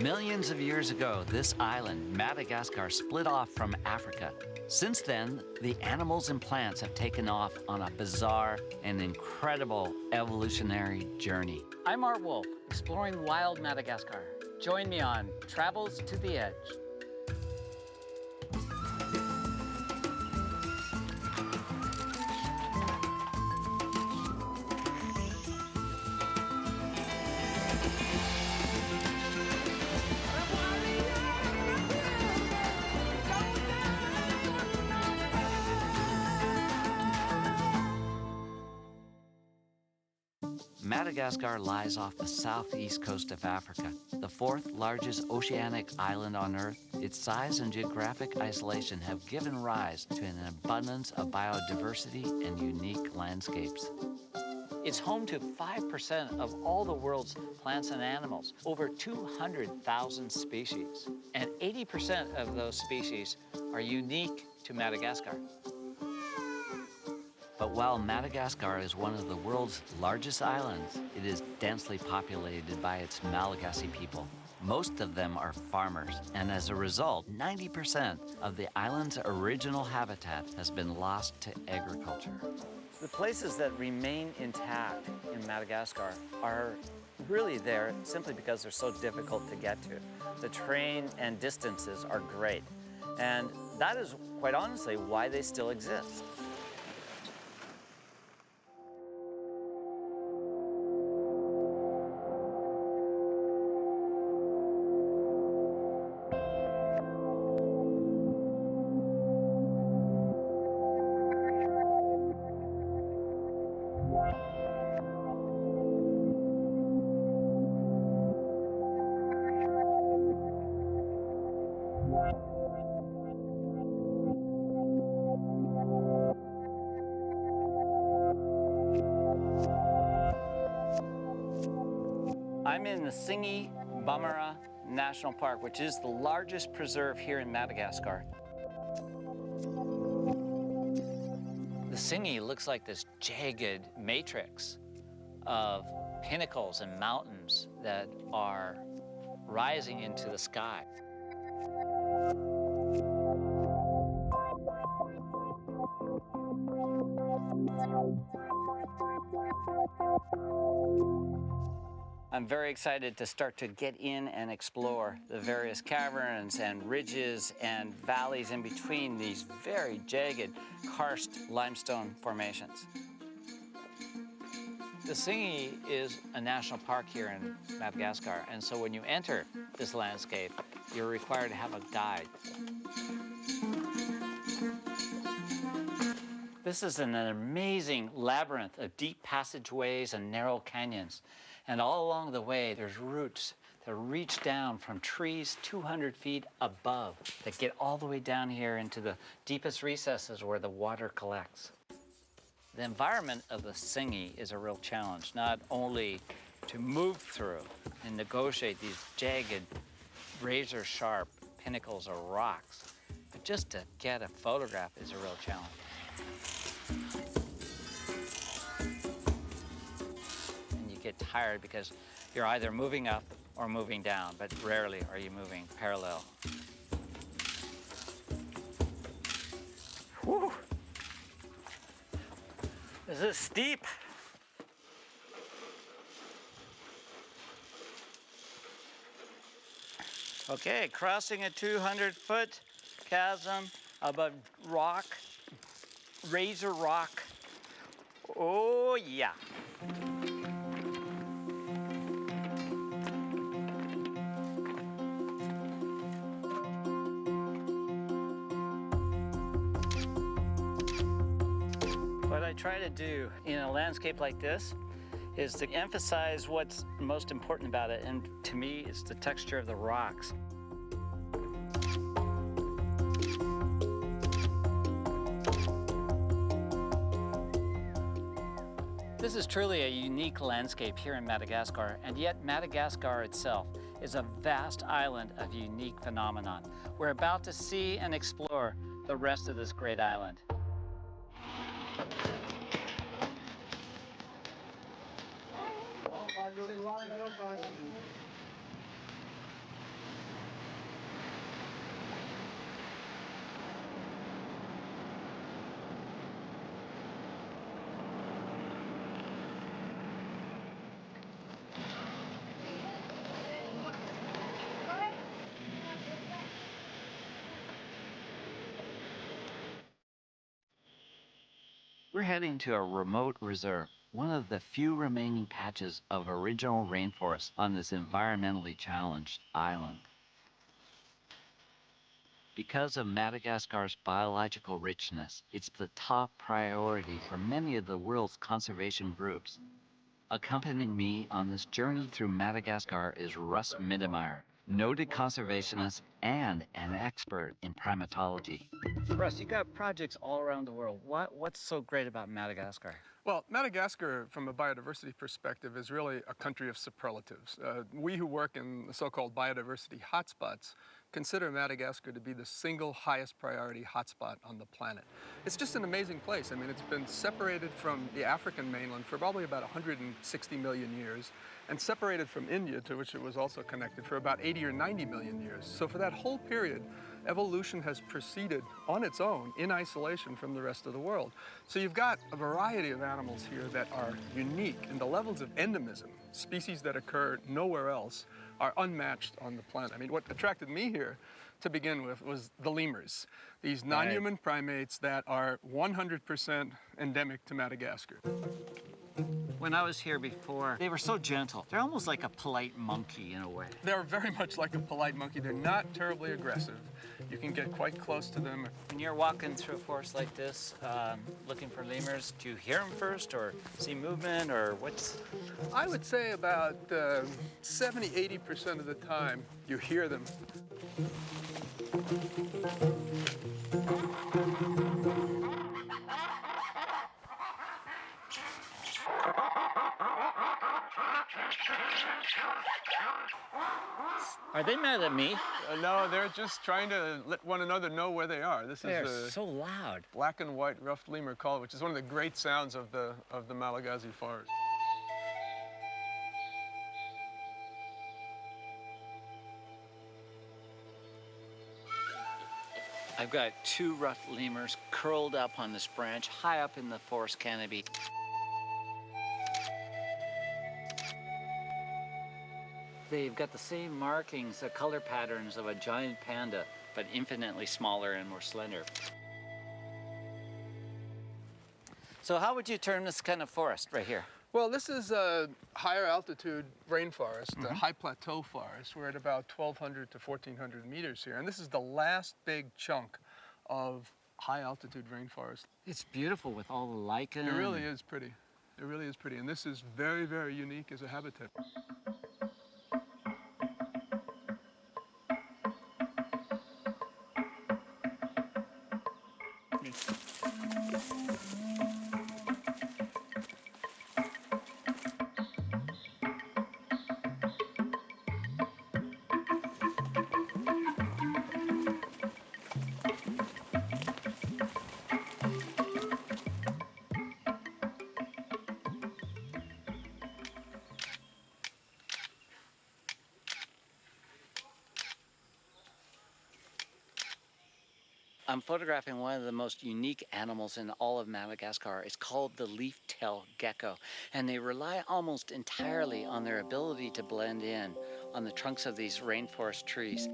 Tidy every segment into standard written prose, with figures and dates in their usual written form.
Millions of years ago, this island, Madagascar, split off from Africa. Since then, the animals and plants have taken off on a bizarre and incredible evolutionary journey. I'm Art Wolf, exploring wild Madagascar. Join me on Travels to the Edge. Madagascar lies off the southeast coast of Africa, the fourth largest oceanic island on Earth. Its size and geographic isolation have given rise to an abundance of biodiversity and unique landscapes. It's home to 5% of all the world's plants and animals, over 200,000 species. And 80% of those species are unique to Madagascar. But while Madagascar is one of the world's largest islands, it is densely populated by its Malagasy people. Most of them are farmers, and as a result, 90% of the island's original habitat has been lost to agriculture. The places that remain intact in Madagascar are really there simply because they're so difficult to get to. The terrain and distances are great, and that is quite honestly why they still exist. I'm in the Tsingy-Bamara National Park, which is the largest preserve here in Madagascar. The Tsingy looks like this jagged matrix of pinnacles and mountains that are rising into the sky. I'm very excited to start to get in and explore the various caverns and ridges and valleys in between these very jagged karst limestone formations. The Tsingy is a national park here in Madagascar, and so when you enter this landscape, you're required to have a guide. This is an amazing labyrinth of deep passageways and narrow canyons. And all along the way, there's roots that reach down from trees 200 feet above that get all the way down here into the deepest recesses where the water collects. The environment of the Tsingy is a real challenge, not only to move through and negotiate these jagged, razor-sharp pinnacles or rocks, but just to get a photograph is a real challenge. Get tired because you're either moving up or moving down, but rarely are you moving parallel. Whew. This is steep. Okay, crossing a 200-foot chasm above rock, razor rock. Oh yeah. What I try to do in a landscape like this is to emphasize what's most important about it, and to me, it's the texture of the rocks. This is truly a unique landscape here in Madagascar, and yet Madagascar itself is a vast island of unique phenomenon. We're about to see and explore the rest of this great island. We're heading to a remote reserve, one of the few remaining patches of original rainforest on this environmentally challenged island. Because of Madagascar's biological richness, it's the top priority for many of the world's conservation groups. Accompanying me on this journey through Madagascar is Russ Mittermeier, noted conservationist and an expert in primatology. Russ, you got projects all around the world. What's so great about Madagascar? Well, Madagascar, from a biodiversity perspective, is really a country of superlatives. We who work in the so-called biodiversity hotspots consider Madagascar to be the single highest priority hotspot on the planet. It's just an amazing place. I mean, it's been separated from the African mainland for probably about 160 million years, and separated from India, to which it was also connected, for about 80 or 90 million years. So for that whole period, evolution has proceeded on its own in isolation from the rest of the world. So you've got a variety of animals here that are unique, and the levels of endemism, species that occur nowhere else, are unmatched on the planet. I mean, what attracted me here to begin with was the lemurs, these non-human primates that are 100% endemic to Madagascar. When I was here before, they were so gentle. They're almost like a polite monkey in a way. They're very much like a polite monkey. They're not terribly aggressive. You can get quite close to them. When you're walking through a forest like this, looking for lemurs, do you hear them first or see movement or what's? I would say about 70, 80% of the time you hear them. Are they mad at me? No, they're just trying to let one another know where they are. This They're is so loud. black and white ruffed lemur call, which is one of the great sounds of the Malagasy forest. I've got two ruffed lemurs curled up on this branch, high up in the forest canopy. They've got the same markings, the color patterns of a giant panda, but infinitely smaller and more slender. So how would you term this kind of forest right here? Well, this is a higher altitude rainforest, a high plateau forest. We're at about 1,200 to 1,400 meters here, and this is the last big chunk of high altitude rainforest. It's beautiful with all the lichen. It really is pretty. It really is pretty, and this is very, very unique as a habitat. I'm photographing one of the most unique animals in all of Madagascar. It's called the leaf-tailed gecko, and they rely almost entirely on their ability to blend in on the trunks of these rainforest trees.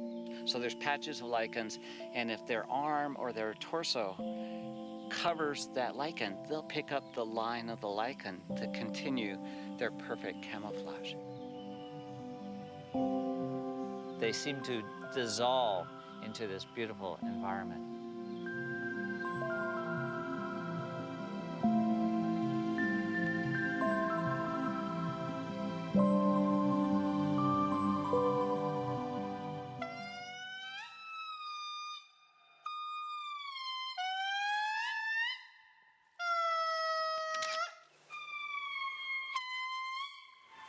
So there's patches of lichens, and if their arm or their torso covers that lichen, they'll pick up the line of the lichen to continue their perfect camouflage. They seem to dissolve into this beautiful environment.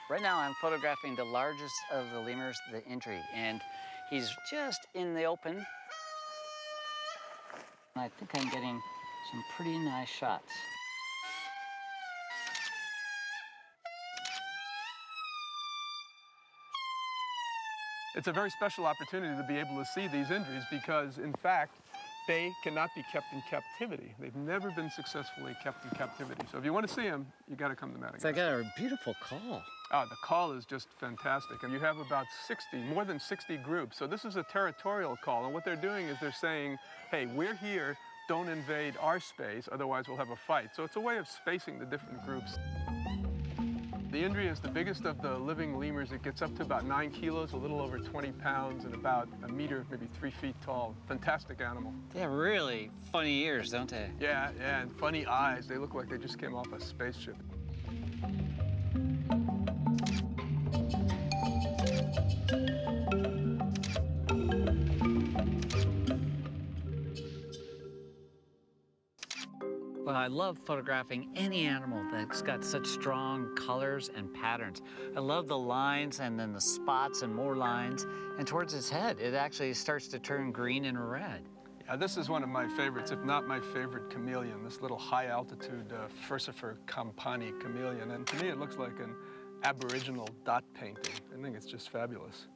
Right now I'm photographing the largest of the lemurs, the Intri, and he's just in the open. I think I'm getting some pretty nice shots. It's a very special opportunity to be able to see these Indris because, in fact, they cannot be kept in captivity. They've never been successfully kept in captivity. So if you want to see them, you got to come to Madagascar. So I got a beautiful call. The call is just fantastic. And you have about 60, more than 60 groups. So this is a territorial call. And what they're doing is they're saying, hey, we're here, don't invade our space, otherwise we'll have a fight. So it's a way of spacing the different groups. The Indri is the biggest of the living lemurs. It gets up to about 9 kilos, a little over 20 pounds, and about a meter, maybe 3 feet tall. Fantastic animal. They have really funny ears, don't they? Yeah, and funny eyes. They look like they just came off a spaceship. Well, I love photographing any animal that's got such strong colors and patterns. I love the lines and then the spots and more lines. And towards its head, it actually starts to turn green and red. Yeah, this is one of my favorites, if not my favorite chameleon, this little high-altitude Furcifer campani chameleon. And to me, it looks like an Aboriginal dot painting. I think it's just fabulous.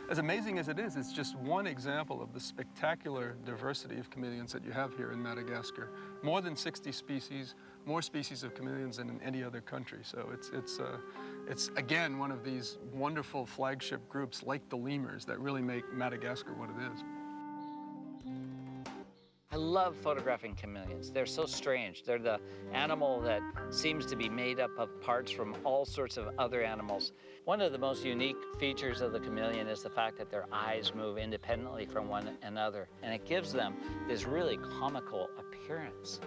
As amazing as it is, it's just one example of the spectacular diversity of chameleons that you have here in Madagascar. More than 60 species, more species of chameleons than in any other country. So it's again, one of these wonderful flagship groups like the lemurs that really make Madagascar what it is. I love photographing chameleons. They're so strange. They're the animal that seems to be made up of parts from all sorts of other animals. One of the most unique features of the chameleon is the fact that their eyes move independently from one another, and it gives them this really comical appearance.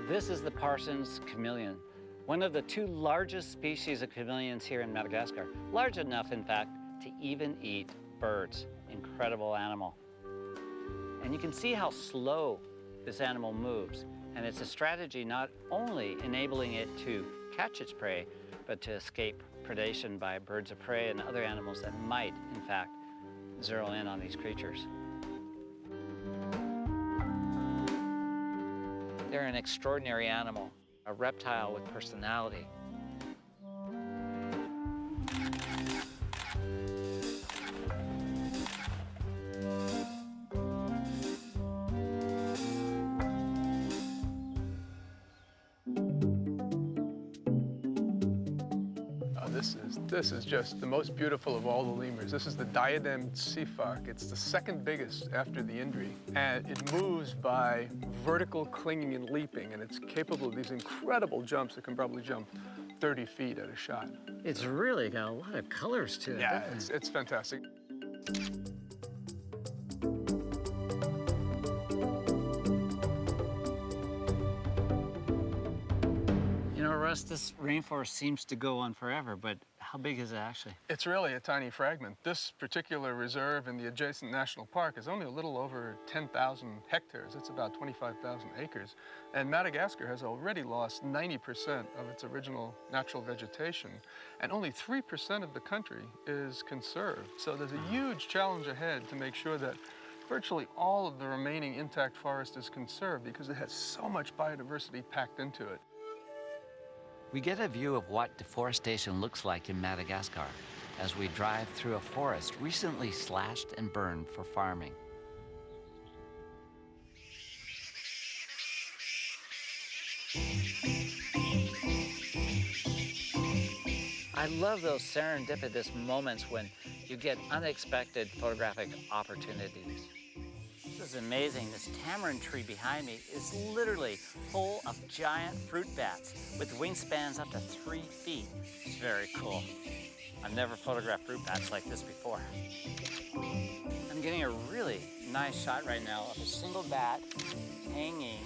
This is the Parsons chameleon, one of the 2 largest species of chameleons here in Madagascar. Large enough, in fact, to even eat birds. Incredible animal. And you can see how slow this animal moves. And it's a strategy not only enabling it to catch its prey, but to escape predation by birds of prey and other animals that might, in fact, zero in on these creatures. They're an extraordinary animal, a reptile with personality. This is just the most beautiful of all the lemurs. This is the diademed sifak. It's the second biggest after the Indri, and it moves by vertical clinging and leaping, and it's capable of these incredible jumps. It can probably jump 30 feet at a shot. It's really got a lot of colors to it. Yeah, it's fantastic. You know, Russ, this rainforest seems to go on forever, but how big is it actually? It's really a tiny fragment. This particular reserve in the adjacent national park is only a little over 10,000 hectares. It's about 25,000 acres. And Madagascar has already lost 90% of its original natural vegetation, and only 3% of the country is conserved. So there's a huge challenge ahead to make sure that virtually all of the remaining intact forest is conserved because it has so much biodiversity packed into it. We get a view of what deforestation looks like in Madagascar as we drive through a forest recently slashed and burned for farming. I love those serendipitous moments when you get unexpected photographic opportunities. This is amazing. This tamarind tree behind me is literally full of giant fruit bats with wingspans up to 3 feet. It's very cool. I've never photographed fruit bats like this before. I'm getting a really nice shot right now of a single bat hanging,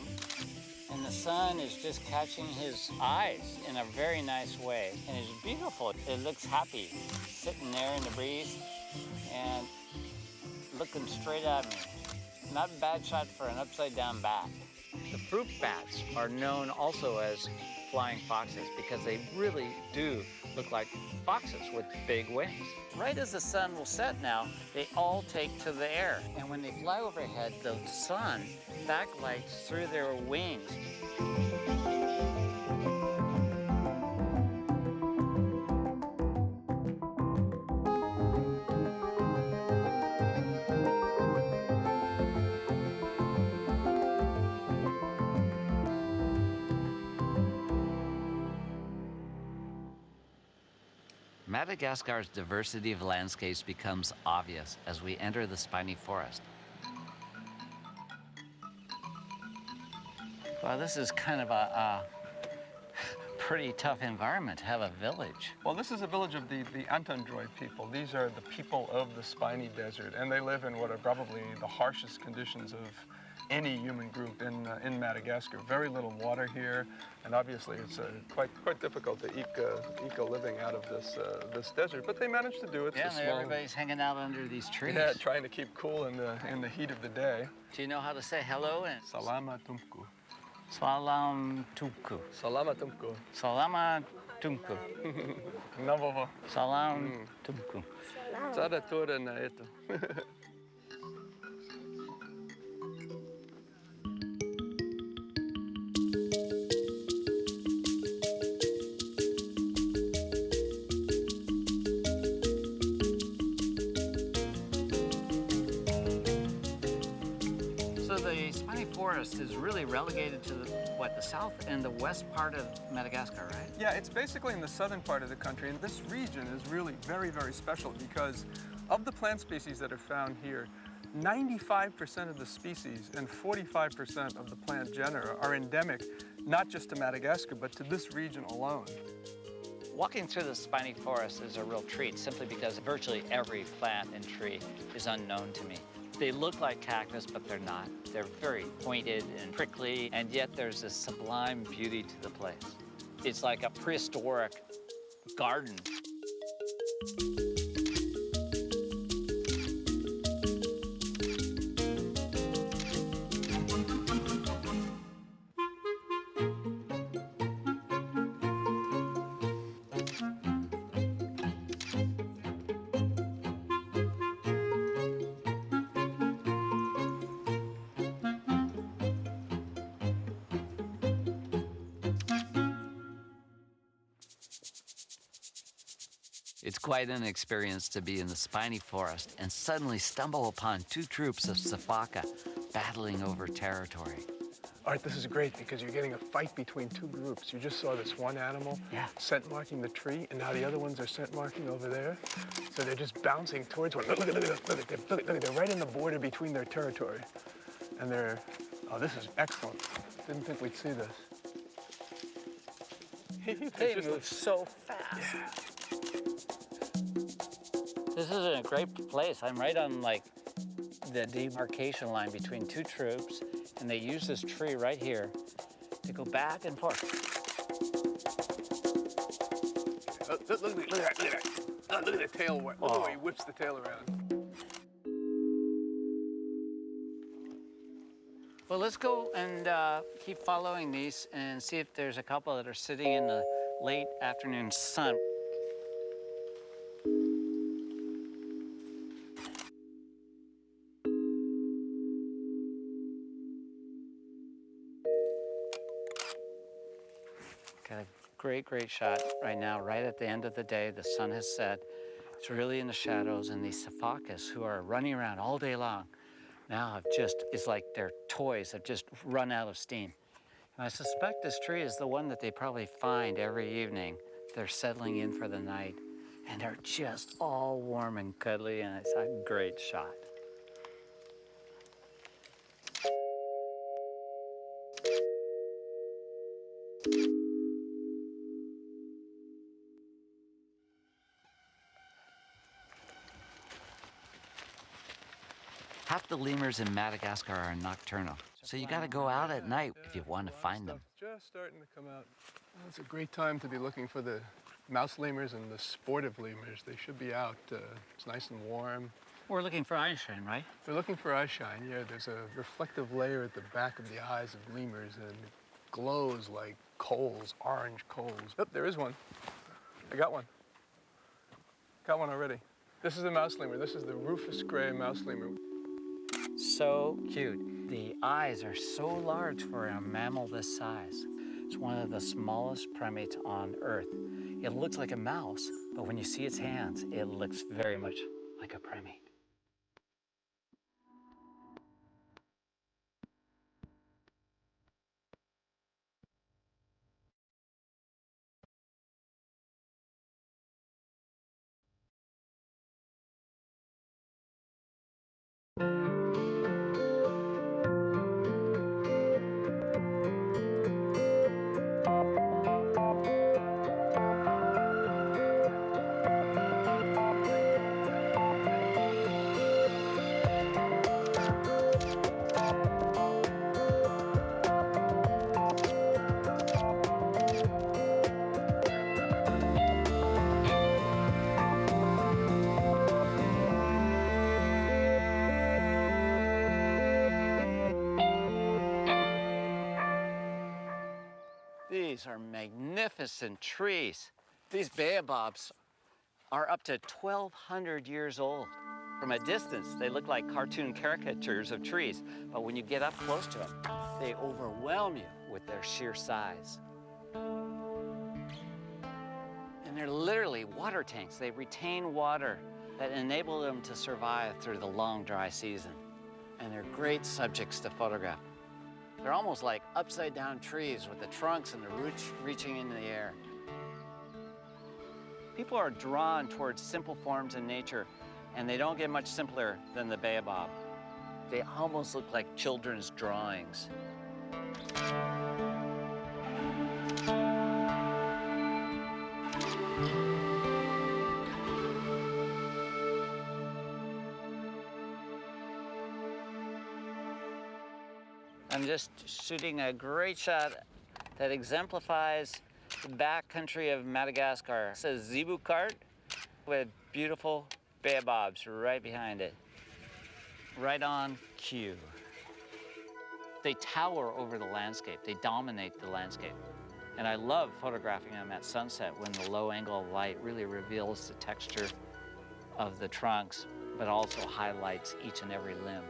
and the sun is just catching his eyes in a very nice way. And it's beautiful. It looks happy, sitting there in the breeze and looking straight at me. Not a bad shot for an upside-down bat. The fruit bats are known also as flying foxes because they really do look like foxes with big wings. Right as the sun will set now, they all take to the air. And when they fly overhead, the sun backlights through their wings. Madagascar's diversity of landscapes becomes obvious as we enter the spiny forest. Well, this is kind of a pretty tough environment to have a village. Well, this is a village of the Antandroid people. These are the people of the spiny desert, and they live in what are probably the harshest conditions of any human group in Madagascar. Very little water here, and obviously it's quite difficult to eke a living out of this desert. But they manage to do it. Yeah, everybody's hanging out under these trees. Yeah, trying to keep cool in the heat of the day. Do you know how to say hello? Salama tumku. Salam tuku. Salama tumku. Salama tumku. Navovo. Salam tumku. Tada tura na ito. So the spiny forest is really relegated to the south and the west part of Madagascar, right? Yeah, it's basically in the southern part of the country, and this region is really very, very special because of the plant species that are found here, 95% of the species and 45% of the plant genera are endemic, not just to Madagascar, but to this region alone. Walking through the spiny forest is a real treat simply because virtually every plant and tree is unknown to me. They look like cactus, but they're not. They're very pointed and prickly, and yet there's this sublime beauty to the place. It's like a prehistoric garden. It's quite an experience to be in the spiny forest and suddenly stumble upon two troops of sifaka battling over territory. Art, this is great because you're getting a fight between two groups. You just saw this one animal scent marking the tree, and now the other ones are scent marking over there. So they're just bouncing towards one. Look, they're right in the border between their territory. And oh, this is excellent. Didn't think we'd see this. They move so fast. Yeah. This is a great place. I'm right on like the demarcation line between two troops, and they use this tree right here to go back and forth. Look at that. Look at the tail. Oh, he whips the tail around. Well, let's go and keep following these and see if there's a couple that are sitting in the late afternoon sun. Got a great shot right now, right at the end of the day. The sun has set. It's really in the shadows, and these sifakas who are running around all day long now it's like their toys have just run out of steam. And I suspect this tree is the one that they probably find every evening. They're settling in for the night, and they're just all warm and cuddly, and it's a great shot. Half the lemurs in Madagascar are nocturnal, so you gotta go out at night if you want to find them. Just starting to come out. Well, it's a great time to be looking for the mouse lemurs and the sportive lemurs. They should be out. It's nice and warm. We're looking for eyeshine, right? They're looking for eyeshine. Yeah, there's a reflective layer at the back of the eyes of lemurs, and it glows like coals, orange coals. Oh, there is one. I got one. Got one already. This is a mouse lemur. This is the rufous gray mouse lemur. So cute. The eyes are so large for a mammal this size. It's one of the smallest primates on Earth. It looks like a mouse, but when you see its hands, it looks very much like a primate. These are magnificent trees. These baobabs are up to 1,200 years old. From a distance, they look like cartoon caricatures of trees, but when you get up close to them, they overwhelm you with their sheer size. And they're literally water tanks. They retain water that enable them to survive through the long dry season. And they're great subjects to photograph. They're almost like upside down trees with the trunks and the roots reaching into the air. People are drawn towards simple forms in nature, and they don't get much simpler than the baobab. They almost look like children's drawings. I'm just shooting a great shot that exemplifies the backcountry of Madagascar. It's a zebu cart with beautiful baobabs right behind it. Right on cue. They tower over the landscape. They dominate the landscape. And I love photographing them at sunset when the low angle light really reveals the texture of the trunks, but also highlights each and every limb.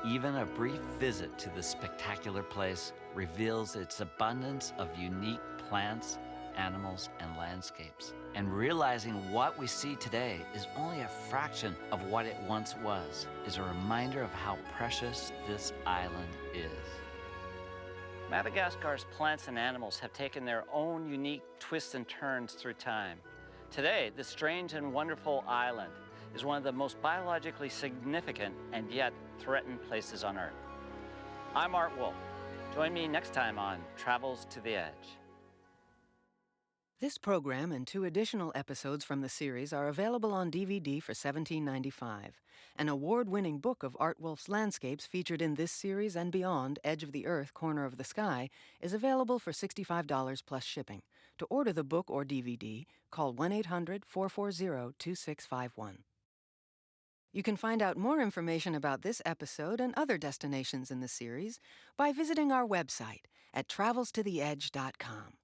Even a brief visit to this spectacular place reveals its abundance of unique plants, animals, and landscapes. And realizing what we see today is only a fraction of what it once was is a reminder of how precious this island is. Madagascar's plants and animals have taken their own unique twists and turns through time. Today, this strange and wonderful island is one of the most biologically significant and yet threatened places on Earth. I'm Art Wolfe. Join me next time on Travels to the Edge. This program and 2 additional episodes from the series are available on DVD for $17.95. An award-winning book of Art Wolfe's landscapes featured in this series and beyond, Edge of the Earth, Corner of the Sky, is available for $65 plus shipping. To order the book or DVD, call 1-800-440-2651. You can find out more information about this episode and other destinations in the series by visiting our website at travelstotheedge.com.